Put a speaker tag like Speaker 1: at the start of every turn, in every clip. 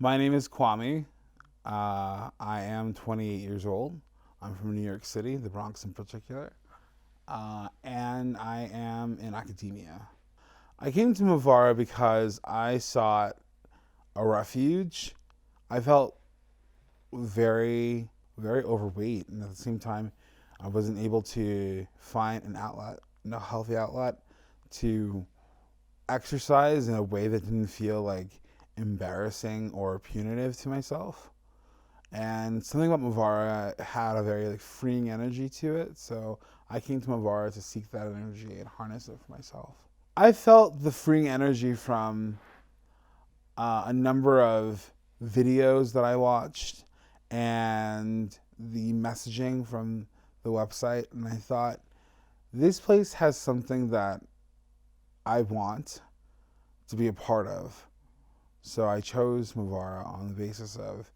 Speaker 1: My name is Kwame. I am 28 years old. I'm from New York City, the Bronx in particular, and I am in academia. I came to Movara because I sought a refuge. I felt very, very overweight, and at the same time, I wasn't able to find an outlet, a healthy outlet, to exercise in a way that didn't feel like embarrassing or punitive to myself. And something about Movara had a very freeing energy to it, so I came to Movara to seek that energy and harness it for myself. I felt the freeing energy from a number of videos that I watched and the messaging from the website, and I thought this place has something that I want to be a part of. So I chose Movara on the basis of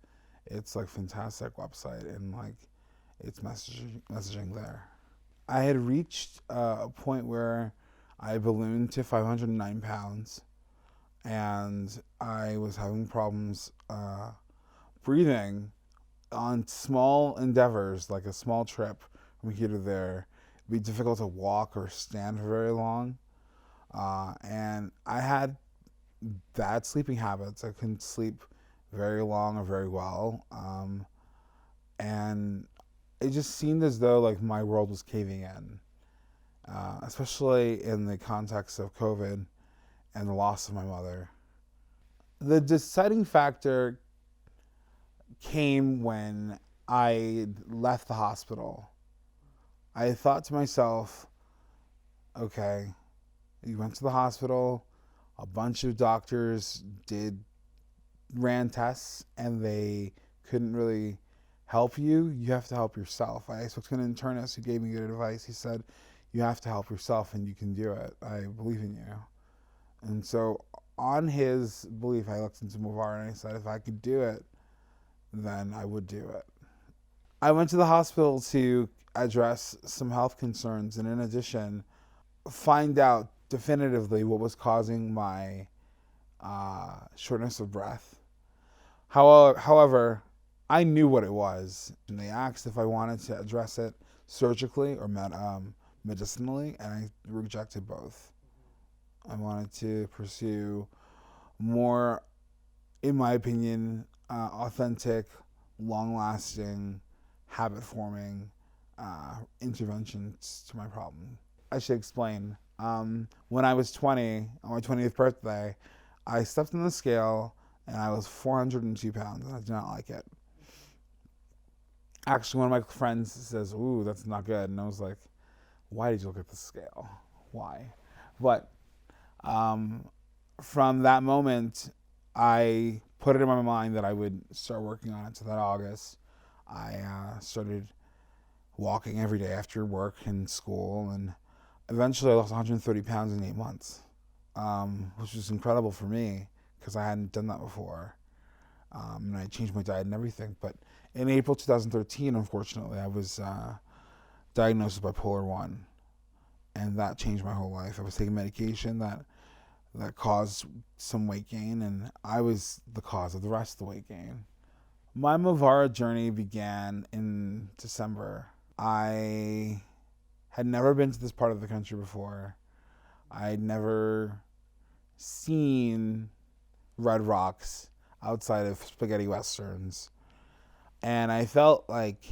Speaker 1: its fantastic website and its messaging there. I had reached a point where I ballooned to 509 pounds, and I was having problems breathing on small endeavors, like a small trip from here to there. It'd be difficult to walk or stand for very long. And I had bad sleeping habits. I couldn't sleep very long or very well. And it just seemed as though my world was caving in, especially in the context of COVID and the loss of my mother. The deciding factor came when I left the hospital. I thought to myself, okay, you went to the hospital, a bunch of doctors ran tests, and they couldn't really help you. You have to help yourself. I spoke to an internist who gave me good advice. He said, you have to help yourself and you can do it. I believe in you. And so on his belief, I looked into Movara and I said, if I could do it, then I would do it. I went to the hospital to address some health concerns and in addition, find out definitively what was causing my shortness of breath. However, I knew what it was, and they asked if I wanted to address it surgically or medicinally, and I rejected both. I wanted to pursue more, in my opinion, authentic, long-lasting, habit-forming interventions to my problem. I should explain. When I was 20, on my 20th birthday, I stepped on the scale and I was 402 pounds, and I did not like it. Actually, one of my friends says, "Ooh, that's not good," and I was like, "Why did you look at the scale? Why?" But from that moment, I put it in my mind that I would start working on it. So that August, I started walking every day after work and school, and eventually I lost 130 pounds in 8 months, which was incredible for me because I hadn't done that before. And I changed my diet and everything. But in April 2013, unfortunately, I was diagnosed with bipolar 1, and that changed my whole life. I was taking medication that caused some weight gain, and I was the cause of the rest of the weight gain. My Movara journey began in December. I had never been to this part of the country before. I'd never seen Red Rocks outside of spaghetti westerns. And I felt like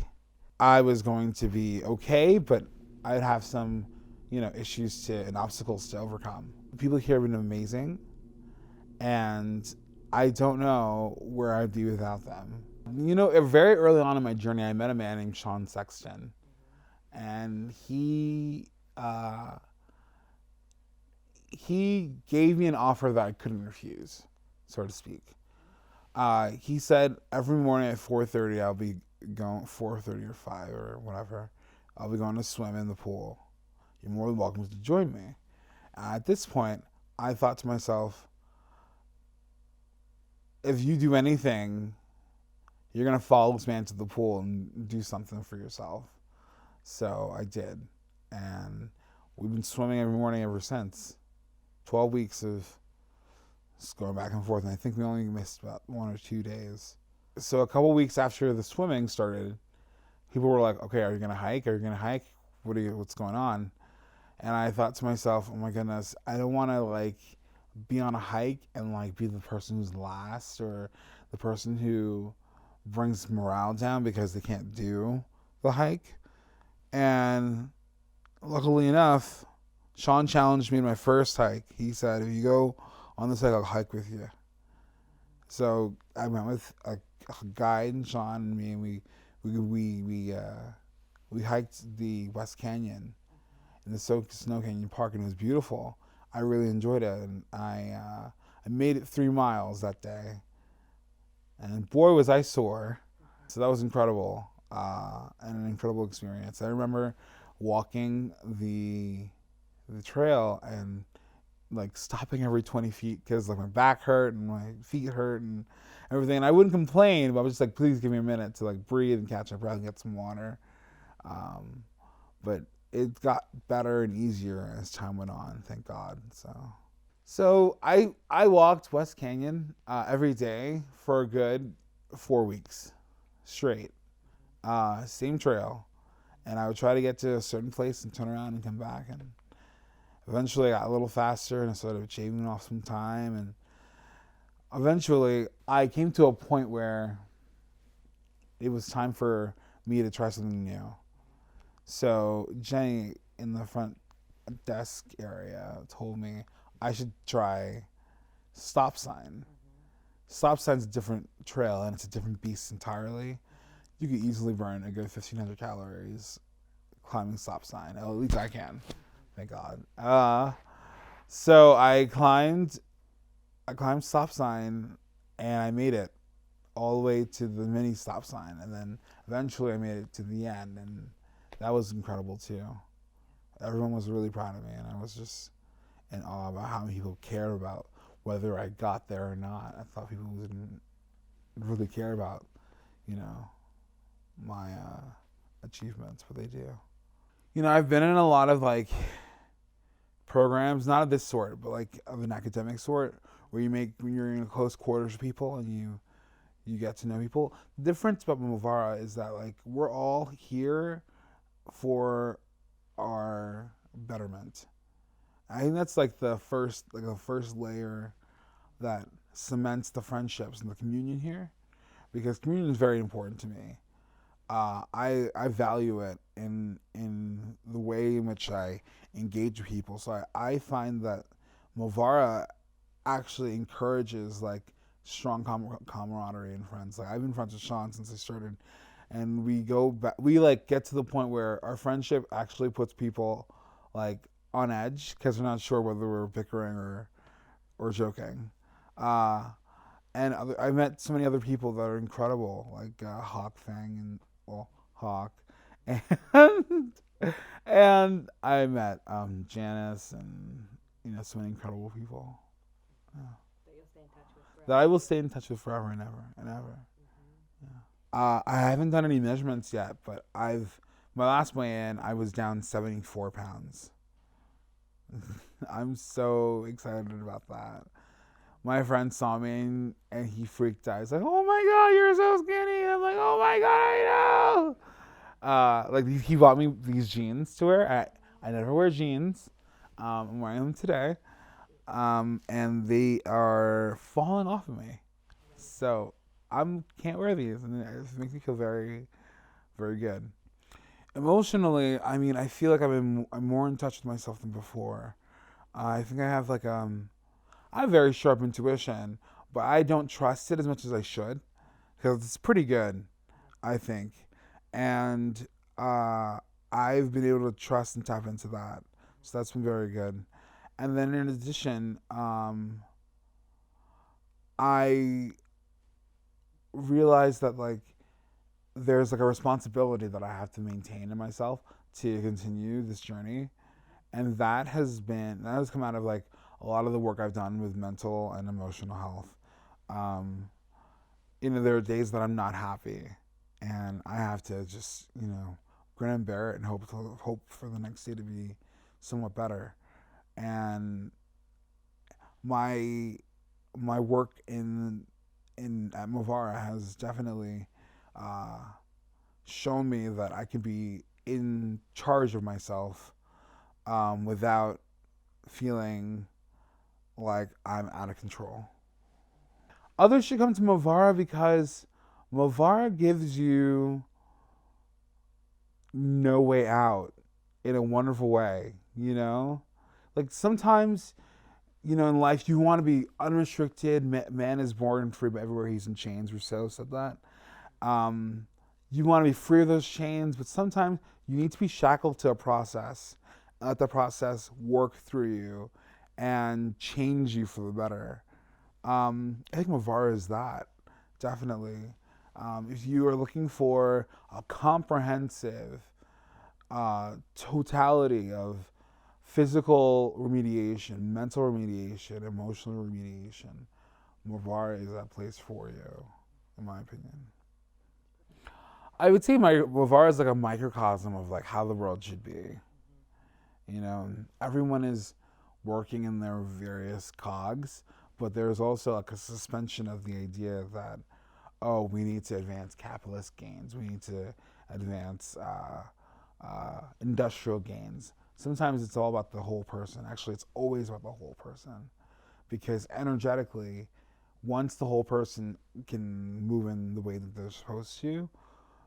Speaker 1: I was going to be okay, but I'd have some, issues and obstacles to overcome. People here have been amazing, and I don't know where I'd be without them. Very early on in my journey, I met a man named Sean Sexton, and he gave me an offer that I couldn't refuse, so to speak. He said every morning at 4:30 I'll be going 4:30 or 5 or whatever. I'll be going to swim in the pool. You're more than welcome to join me. At this point, I thought to myself, if you do anything, you're gonna follow this man to the pool and do something for yourself. So I did, and we've been swimming every morning ever since. 12 weeks of just going back and forth. And I think we only missed about 1 or 2 days. So a couple weeks after the swimming started, people were like, "Okay, are you gonna hike? Are you gonna hike? What's going on?" And I thought to myself, "Oh my goodness, I don't want to like be on a hike and like be the person who's last or the person who brings morale down because they can't do the hike." And luckily enough, Sean challenged me in my first hike. He said, "If you go on this hike, I'll hike with you." So I went with a guide and Sean and me, and we hiked the West Canyon in the Snow Canyon Park, and it was beautiful. I really enjoyed it, and I made it 3 miles that day, and boy was I sore. So that was incredible, and an incredible experience. I remember walking the trail and like stopping every 20 feet because like my back hurt and my feet hurt and everything. And I wouldn't complain, but I was just like, please give me a minute to like breathe and catch my breath and get some water. But it got better and easier as time went on, thank God. So I walked West Canyon every day for a good 4 weeks straight, same trail, and I would try to get to a certain place and turn around and come back. And eventually, I got a little faster and I started shaving off some time. And eventually, I came to a point where it was time for me to try something new. So Jenny in the front desk area told me I should try stop sign. Stop sign's a different trail and it's a different beast entirely. You could easily burn a good 1,500 calories climbing stop sign. At least I can, thank God. So I climbed stop sign and I made it all the way to the mini stop sign, and then eventually I made it to the end, and that was incredible too. Everyone was really proud of me, and I was just in awe about how many people cared about whether I got there or not. I thought people didn't really care about, you know, my achievements, but they do. You know, I've been in a lot of like programs, not of this sort, but like of an academic sort, where when you're in close quarters with people and you get to know people. The difference about Movara is that like we're all here for our betterment. I think that's like the first layer that cements the friendships and the communion here, because communion is very important to me. I value it in the way in which I engage with people. So I find that Movara actually encourages like strong camaraderie and friends. Like I've been friends with Sean since I started, and we go back. We like get to the point where our friendship actually puts people like on edge because we're not sure whether we're bickering or joking. Uh, and I met so many other people that are incredible, like Hawk Fang and Hawk, and and I met Janice and so many incredible people. Yeah. That I will stay in touch with forever and ever and ever. I haven't done any measurements yet, but my last weigh-in I was down 74 pounds. I'm so excited about that. My friend saw me and he freaked out. He's like, "Oh my God, you're so skinny!" I'm like, "Oh my God, I know." Like he bought me these jeans to wear. I never wear jeans. I'm wearing them today, and they are falling off of me. So I can't wear these, and it makes me feel very, very good. Emotionally, I mean, I feel like I'm more in touch with myself than before. I think I have very sharp intuition, but I don't trust it as much as I should because it's pretty good, I think, and I've been able to trust and tap into that, so that's been very good. And then in addition, I realized that like there's like a responsibility that I have to maintain in myself to continue this journey, and that has come out of like a lot of the work I've done with mental and emotional health. Um, there are days that I'm not happy, and I have to just grin and bear it and hope for the next day to be somewhat better. And my my work in at Movara has definitely uh, shown me that I can be in charge of myself without feeling like I'm out of control. Others should come to Movara because Movara gives you no way out in a wonderful way, you know? Like sometimes, in life you want to be unrestricted. Man is born free, but everywhere he's in chains. Rousseau said that. Um, you want to be free of those chains, but sometimes you need to be shackled to a process. And let the process work through you and change you for the better. I think Movara is that, definitely. If you are looking for a comprehensive totality of physical remediation, mental remediation, emotional remediation, Movara is that place for you, in my opinion. I would say my Movara is like a microcosm of like how the world should be. Everyone is working in their various cogs, but there's also like a suspension of the idea that, oh, we need to advance capitalist gains, we need to advance industrial gains. Sometimes it's all about the whole person. Actually, it's always about the whole person, because energetically, once the whole person can move in the way that they're supposed to,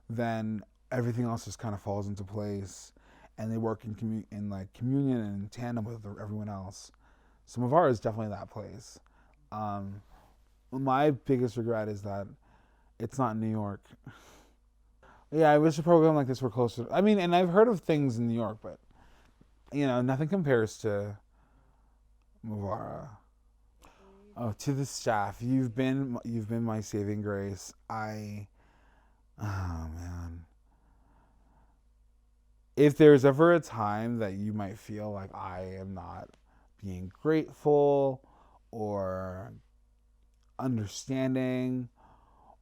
Speaker 1: then everything else just kind of falls into place, and they work in like communion and in tandem with everyone else. So Movara is definitely that place. Um, my biggest regret is that it's not in New York. Yeah, I wish a program like this were closer. I mean, and I've heard of things in New York, but nothing compares to Movara. Oh, to the staff, you've been my saving grace. Oh man, if there's ever a time that you might feel like I am not being grateful or understanding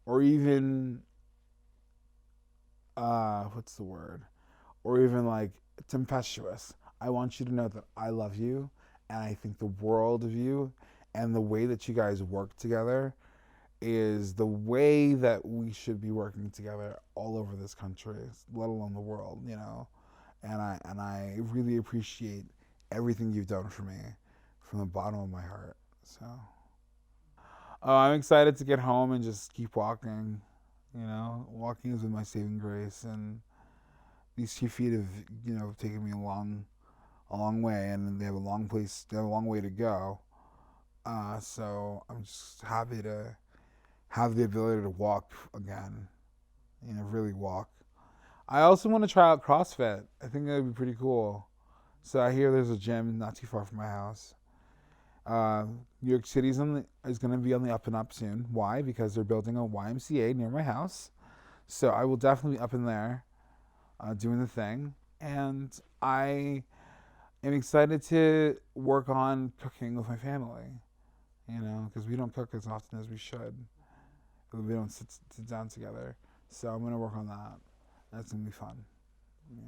Speaker 1: or even what's the word? Or even like tempestuous, I want you to know that I love you and I think the world of you, and the way that you guys work together is the way that we should be working together all over this country, let alone the world. And I really appreciate everything you've done for me from the bottom of my heart. So, oh, I'm excited to get home and just keep walking. Walking has been my saving grace, and these 2 feet have taken me a long way, and they have a long way to go. So I'm just happy to have the ability to walk again. Really walk. I also want to try out CrossFit. I think that would be pretty cool. So I hear there's a gym not too far from my house. New York City's is going to be on the up and up soon. Why? Because they're building a YMCA near my house. So I will definitely be up in there doing the thing. And I am excited to work on cooking with my family, because we don't cook as often as we should. We don't sit down together. So I'm going to work on that. That's going to be fun. Yeah.